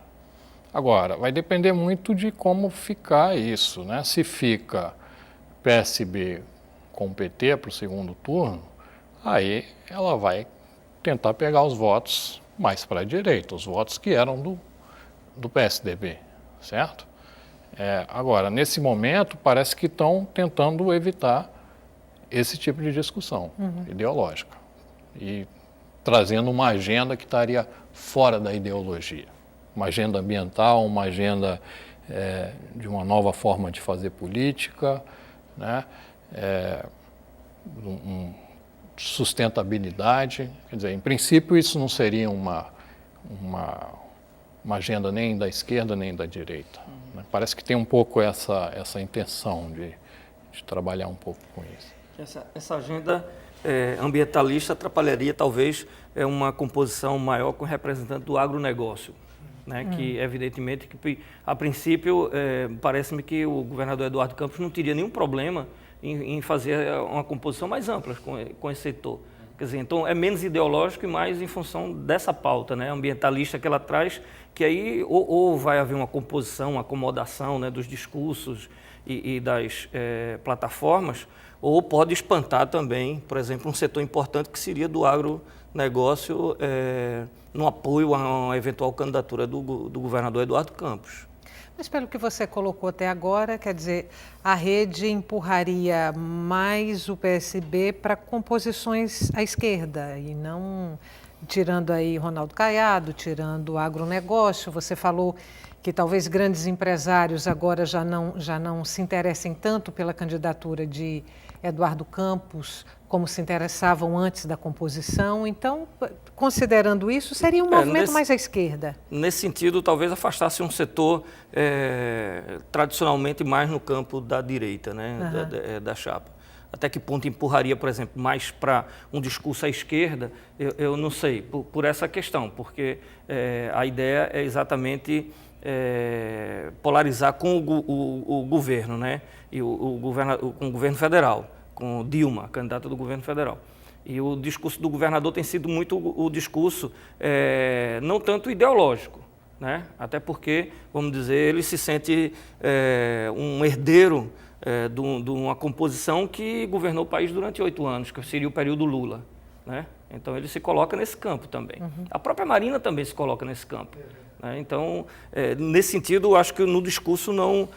Agora, vai depender muito de como ficar isso, né? Se fica PSB com o PT para o segundo turno, aí ela vai tentar pegar os votos mais para a direita, os votos que eram do PSDB, certo? Agora, nesse momento, parece que estão tentando evitar esse tipo de discussão ideológica e trazendo uma agenda que estaria fora da ideologia. Uma agenda ambiental, uma agenda de uma nova forma de fazer política, né? Sustentabilidade. Quer dizer, em princípio, isso não seria uma agenda nem da esquerda nem da direita. Né? Parece que tem um pouco essa intenção de trabalhar um pouco com isso. Essa agenda ambientalista atrapalharia, talvez, uma composição maior com representante do agronegócio. Né, que, evidentemente, a princípio, parece-me que o governador Eduardo Campos não teria nenhum problema em fazer uma composição mais ampla com esse setor. Quer dizer, então, é menos ideológico e mais em função dessa pauta, né, ambientalista que ela traz, que aí ou vai haver uma composição, uma acomodação, né, dos discursos e das plataformas, ou pode espantar também, por exemplo, um setor importante que seria do agronegócio, no apoio a uma eventual candidatura do governador Eduardo Campos. Mas pelo que você colocou até agora, quer dizer, a rede empurraria mais o PSB para composições à esquerda e não tirando aí Ronaldo Caiado, tirando o agronegócio. Você falou que talvez grandes empresários agora já não se interessem tanto pela candidatura de Eduardo Campos como se interessavam antes da composição. Então, considerando isso, seria um movimento mais à esquerda. Nesse sentido, talvez afastasse um setor tradicionalmente mais no campo da direita, né, da chapa. Até que ponto empurraria, por exemplo, mais para um discurso à esquerda, eu não sei, por essa questão, porque a ideia é exatamente polarizar com o governo, né, e com o governo federal, com Dilma, candidata do governo federal. E o discurso do governador tem sido muito o discurso não tanto ideológico, né? Até porque, vamos dizer, ele se sente um herdeiro de uma composição que governou o país durante 8 anos, que seria o período Lula, né? Então ele se coloca nesse campo também. A própria Marina também se coloca nesse campo. Então, nesse sentido, acho que no discurso não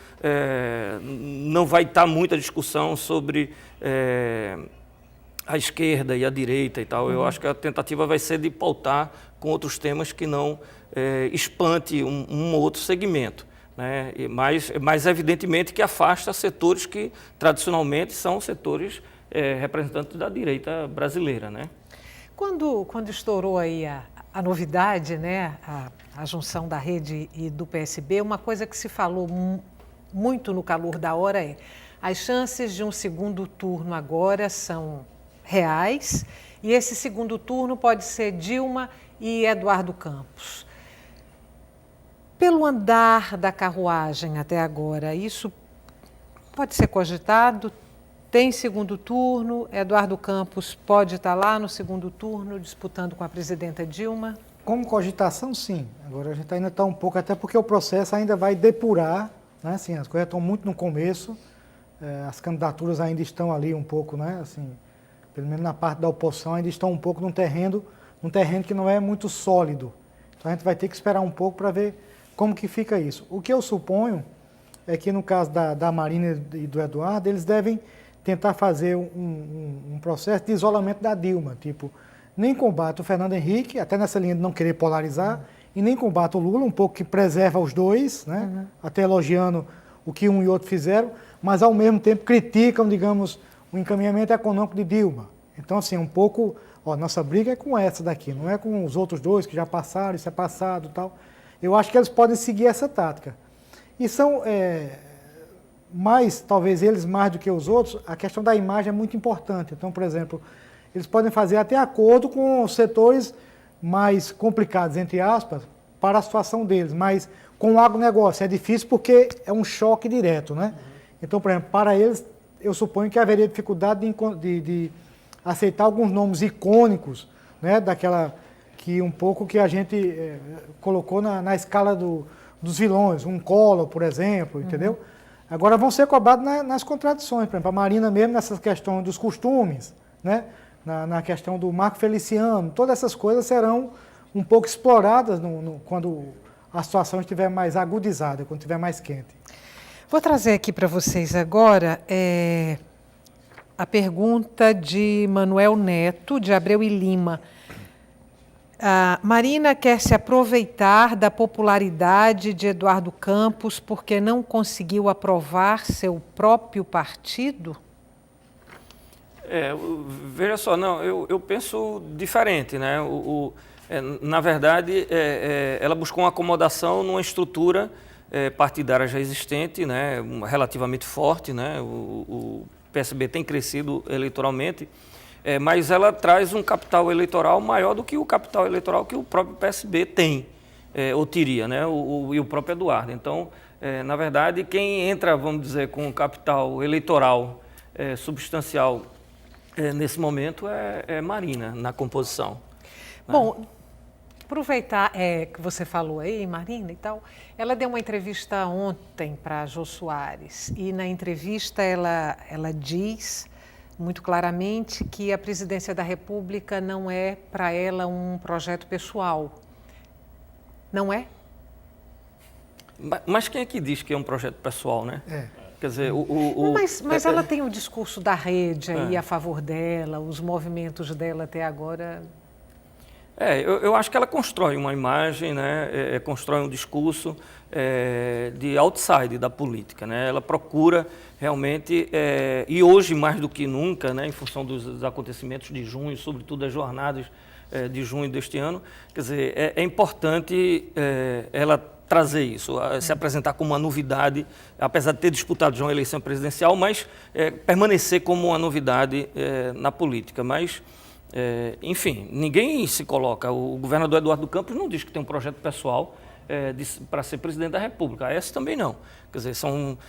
vai estar muita discussão sobre a esquerda e a direita e tal. Eu acho que a tentativa vai ser de pautar com outros temas que não espante um ou outro segmento. Né? Mas, evidentemente, que afasta setores que, tradicionalmente, são setores representantes da direita brasileira. Né? Quando estourou aí a novidade, né, a junção da rede e do PSB, uma coisa que se falou muito no calor da hora é as chances de um segundo turno agora são reais e esse segundo turno pode ser Dilma e Eduardo Campos. Pelo andar da carruagem até agora, isso pode ser cogitado? Tem segundo turno, Eduardo Campos pode estar lá no segundo turno disputando com a presidenta Dilma? Como cogitação, sim. Agora a gente ainda está um pouco, até porque o processo ainda vai depurar, né? Assim, as coisas estão muito no começo, as candidaturas ainda estão ali um pouco, né? Assim, pelo menos na parte da oposição, ainda estão um pouco num terreno que não é muito sólido. Então a gente vai ter que esperar um pouco para ver como que fica isso. O que eu suponho é que no caso da Marina e do Eduardo, eles devem tentar fazer um processo de isolamento da Dilma, tipo, nem combate o Fernando Henrique, até nessa linha de não querer polarizar, e nem combate o Lula, um pouco que preserva os dois, né? Até elogiando o que um e outro fizeram, mas ao mesmo tempo criticam, digamos, o encaminhamento econômico de Dilma. Então, assim, um pouco, nossa briga é com essa daqui, não é com os outros dois que já passaram, isso é passado e tal. Eu acho que eles podem seguir essa tática. E são, talvez eles mais do que os outros, a questão da imagem é muito importante. Então, por exemplo, eles podem fazer até acordo com os setores mais complicados, entre aspas, para a situação deles, mas com o agronegócio é difícil porque é um choque direto, né? Então, por exemplo, para eles, eu suponho que haveria dificuldade de aceitar alguns nomes icônicos, né? Daquela que um pouco que a gente colocou na escala do dos vilões, um Collor, por exemplo, entendeu? Agora vão ser cobrados nas contradições, por exemplo, a Marina mesmo nessa questão dos costumes, né? Na questão do Marco Feliciano, todas essas coisas serão um pouco exploradas quando a situação estiver mais agudizada, quando estiver mais quente. Vou trazer aqui para vocês agora a pergunta de Manuel Neto, de Abreu e Lima. A Marina quer se aproveitar da popularidade de Eduardo Campos porque não conseguiu aprovar seu próprio partido? Veja só, não, eu penso diferente, né? Na verdade, ela buscou uma acomodação numa estrutura partidária já existente, né? Relativamente forte, né? O PSB tem crescido eleitoralmente, mas ela traz um capital eleitoral maior do que o capital eleitoral que o próprio PSB tem, ou teria, né? E o próprio Eduardo. Então, na verdade, quem entra, vamos dizer, com um capital eleitoral substancial nesse momento é Marina, na composição. Bom, aproveitar que você falou aí, Marina e tal, ela deu uma entrevista ontem para Jô Soares e na entrevista ela diz muito claramente que a presidência da República não é para ela um projeto pessoal. Não é? Mas quem é que diz que é um projeto pessoal, né? Quer dizer, Mas ela tem o discurso da rede aí a favor dela, os movimentos dela até agora. Eu acho que ela constrói uma imagem, né? Constrói um discurso de outside da política, né? Ela procura realmente, e hoje mais do que nunca, né? Em função dos acontecimentos de junho, sobretudo as jornadas de junho deste ano, quer dizer, é importante ela trazer isso, se apresentar como uma novidade, apesar de ter disputado já uma eleição presidencial, mas permanecer como uma novidade na política. Mas, enfim, ninguém se coloca. O governador Eduardo Campos não diz que tem um projeto pessoal para ser presidente da República. A S também não. Quer dizer,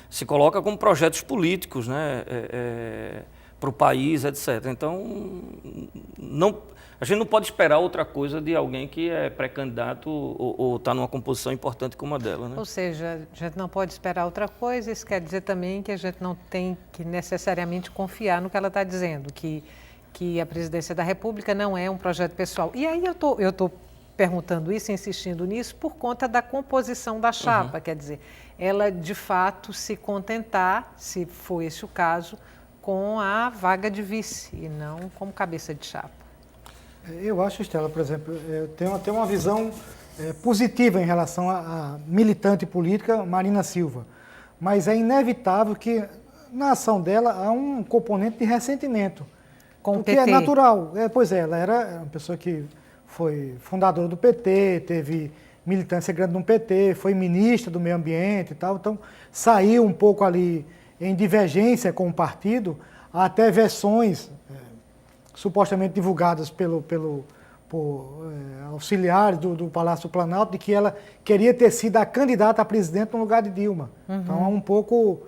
se coloca como projetos políticos, né, para o país, etc. Então, a gente não pode esperar outra coisa de alguém que é pré-candidato ou está numa composição importante como a dela, né? Ou seja, a gente não pode esperar outra coisa, isso quer dizer também que a gente não tem que necessariamente confiar no que ela está dizendo, que a presidência da República não é um projeto pessoal. E aí eu estou perguntando isso, insistindo nisso, por conta da composição da chapa, quer dizer, ela de fato se contentar, se for esse o caso, com a vaga de vice e não como cabeça de chapa. Eu acho, Estela, por exemplo, eu tenho uma visão positiva em relação à militante política Marina Silva, mas é inevitável que na ação dela há um componente de ressentimento, com o que PT. É natural. Pois é, ela era uma pessoa que foi fundadora do PT, teve militância grande no PT, foi ministra do Meio Ambiente e tal, então saiu um pouco ali em divergência com o partido, até versões supostamente divulgadas por auxiliares do Palácio do Planalto, de que ela queria ter sido a candidata a presidente no lugar de Dilma. Então, é um pouco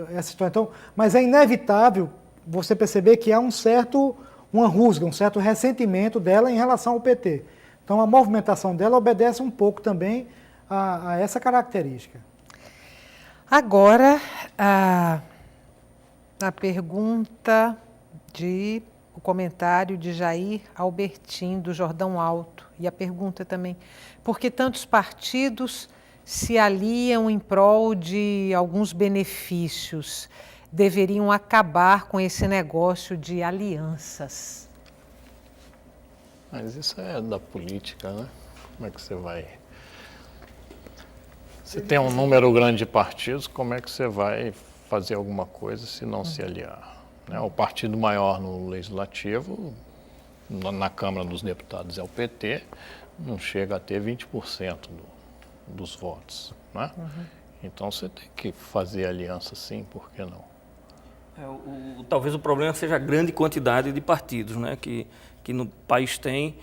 essa história. Então, mas é inevitável você perceber que há uma rusga, um certo ressentimento dela em relação ao PT. Então, a movimentação dela obedece um pouco também a essa característica. Agora, a pergunta o comentário de Jair Albertin, do Jordão Alto, e a pergunta também, por que tantos partidos se aliam em prol de alguns benefícios? Deveriam acabar com esse negócio de alianças. Mas isso é da política, né? Como é que você vai... Se tem um número grande de partidos, como é que você vai fazer alguma coisa se não se aliar? O partido maior no Legislativo, na Câmara dos Deputados, é o PT, não chega a ter 20% dos votos, né? Então você tem que fazer aliança sim, por que não? Talvez o problema seja a grande quantidade de partidos, né, que no país tem,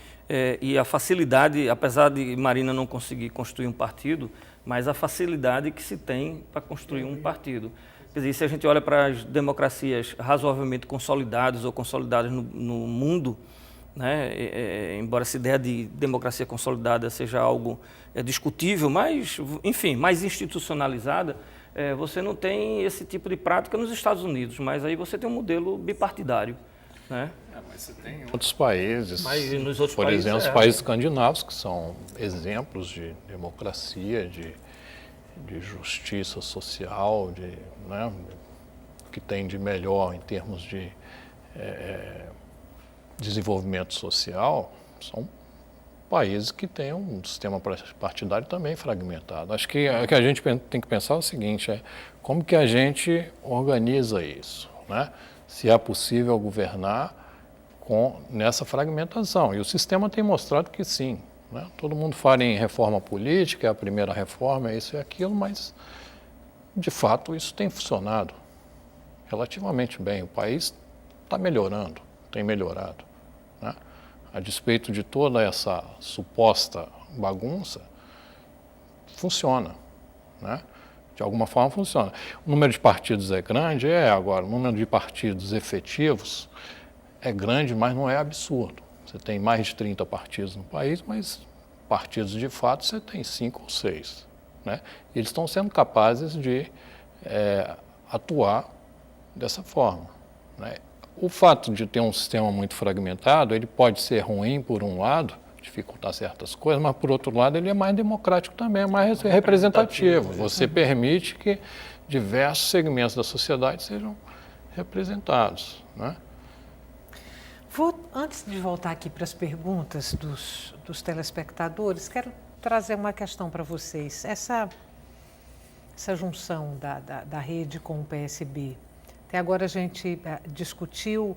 e a facilidade, apesar de Marina não conseguir construir um partido, mas a facilidade que se tem para construir um partido. Quer dizer, se a gente olha para as democracias razoavelmente consolidadas ou consolidadas no mundo, né? Embora essa ideia de democracia consolidada seja algo discutível, mas, enfim, mais institucionalizada, você não tem esse tipo de prática nos Estados Unidos, mas aí você tem um modelo bipartidário, né? Mas você tem outros países, Mas nos outros por países, exemplo, os países escandinavos, que são exemplos de democracia, de justiça social, né, que tem de melhor em termos de desenvolvimento social, são países que têm um sistema partidário também fragmentado. Acho que o que a gente tem que pensar é o seguinte, como que a gente organiza isso, né? Se é possível governar nessa fragmentação. E o sistema tem mostrado que sim, né? Todo mundo fala em reforma política, a primeira reforma é isso e aquilo, mas de fato isso tem funcionado relativamente bem. O país está melhorando, tem melhorado, né? A despeito de toda essa suposta bagunça, funciona, né? De alguma forma funciona. O número de partidos é grande? Agora, o número de partidos efetivos é grande, mas não é absurdo. Você tem mais de 30 partidos no país, mas partidos de fato você tem 5 ou 6, né? E eles estão sendo capazes de atuar dessa forma, né? O fato de ter um sistema muito fragmentado, ele pode ser ruim por um lado, dificultar certas coisas, mas por outro lado ele é mais democrático também, é mais representativo. Você permite que diversos segmentos da sociedade sejam representados, né? Antes de voltar aqui para as perguntas dos telespectadores, quero trazer uma questão para vocês. Essa junção da rede com o PSB, até agora a gente discutiu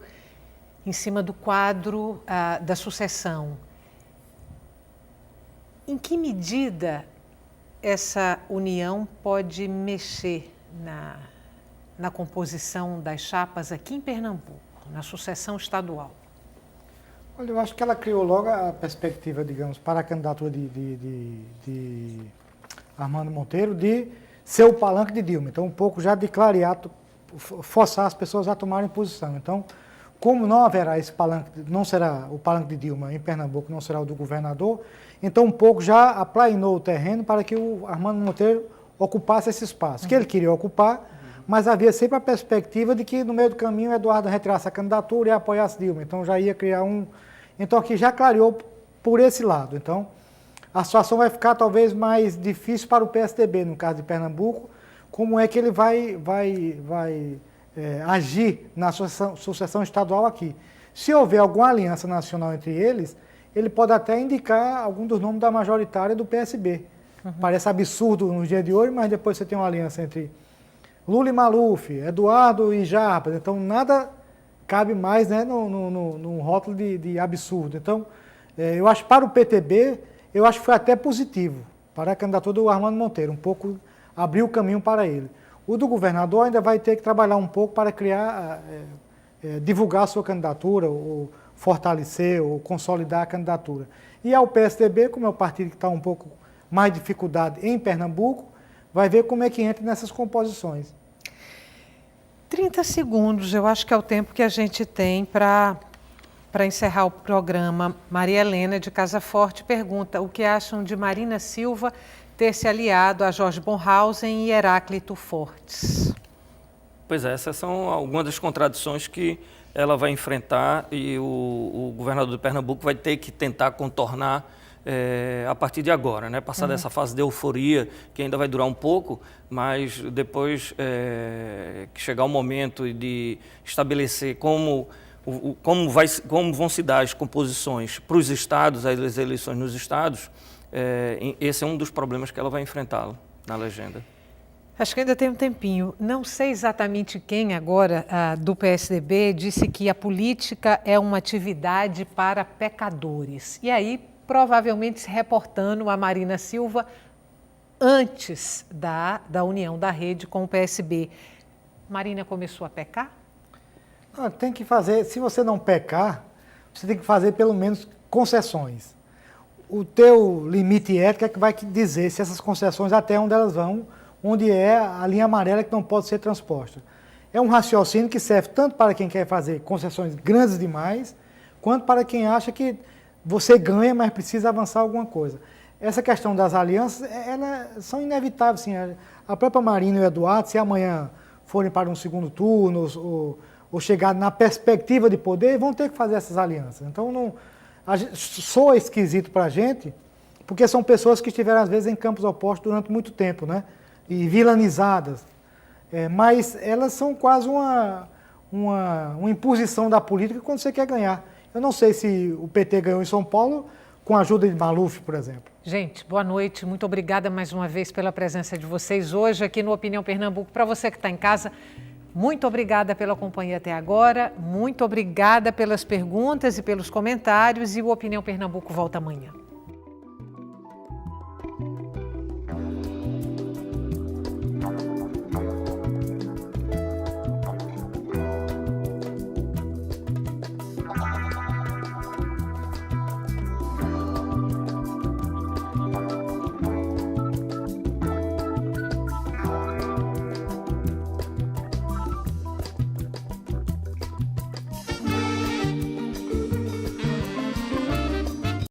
em cima do quadro da sucessão. Em que medida essa união pode mexer na composição das chapas aqui em Pernambuco, na sucessão estadual? Olha, eu acho que ela criou logo a perspectiva, digamos, para a candidatura de Armando Monteiro de ser o palanque de Dilma. Então, um pouco já de clarear, forçar as pessoas a tomarem posição. Então, como não haverá esse palanque, não será o palanque de Dilma em Pernambuco, não será o do governador, então um pouco já aplainou o terreno para que o Armando Monteiro ocupasse esse espaço, que ele queria ocupar, mas havia sempre a perspectiva de que no meio do caminho o Eduardo retirasse a candidatura e apoiasse Dilma. Então já ia criar Então aqui já clareou por esse lado. Então a situação vai ficar talvez mais difícil para o PSDB, no caso de Pernambuco, como é que ele vai agir na sucessão estadual aqui. Se houver alguma aliança nacional entre eles, ele pode até indicar algum dos nomes da majoritária do PSB. Parece absurdo nos dias de hoje, mas depois você tem uma aliança entre Lula e Maluf, Eduardo e Jarbas, então nada cabe mais, né, no rótulo de absurdo. Então, eu acho que para o PTB, eu acho que foi até positivo para a candidatura do Armando Monteiro, um pouco abriu o caminho para ele. O do governador ainda vai ter que trabalhar um pouco para criar, divulgar a sua candidatura, ou fortalecer, ou consolidar a candidatura. E ao PSDB, como é o partido que está um pouco mais dificuldade em Pernambuco, vai ver como é que entra nessas composições. 30 segundos, eu acho que é o tempo que a gente tem para encerrar o programa. Maria Helena, de Casa Forte, pergunta o que acham de Marina Silva ter se aliado a Jorge Bornhausen e Heráclito Fortes. Pois é, essas são algumas das contradições que ela vai enfrentar e o governador de Pernambuco vai ter que tentar contornar a partir de agora, né? Passar dessa fase de euforia, que ainda vai durar um pouco, mas depois que chegar o momento de estabelecer como vão se dar as composições para os estados, as eleições nos estados, esse é um dos problemas que ela vai enfrentar na legenda. Acho que ainda tem um tempinho. Não sei exatamente quem agora do PSDB disse que a política é uma atividade para pecadores. E aí, provavelmente se reportando a Marina Silva antes da união da rede com o PSB. Marina começou a pecar? Tem que fazer, se você não pecar, você tem que fazer pelo menos concessões. O teu limite ético é que vai dizer se essas concessões até onde elas vão, onde é a linha amarela que não pode ser transposta. É um raciocínio que serve tanto para quem quer fazer concessões grandes demais, quanto para quem acha que você ganha, mas precisa avançar alguma coisa. Essa questão das alianças, elas são inevitáveis. Sim. A própria Marina e o Eduardo, se amanhã forem para um segundo turno ou chegar na perspectiva de poder, vão ter que fazer essas alianças. Então, soa esquisito para a gente, porque são pessoas que estiveram, às vezes, em campos opostos durante muito tempo, né? E vilanizadas. Mas elas são quase uma imposição da política quando você quer ganhar. Eu não sei se o PT ganhou em São Paulo com a ajuda de Maluf, por exemplo. Gente, boa noite. Muito obrigada mais uma vez pela presença de vocês hoje aqui no Opinião Pernambuco. Para você que está em casa, muito obrigada pela companhia até agora. Muito obrigada pelas perguntas e pelos comentários. E o Opinião Pernambuco volta amanhã.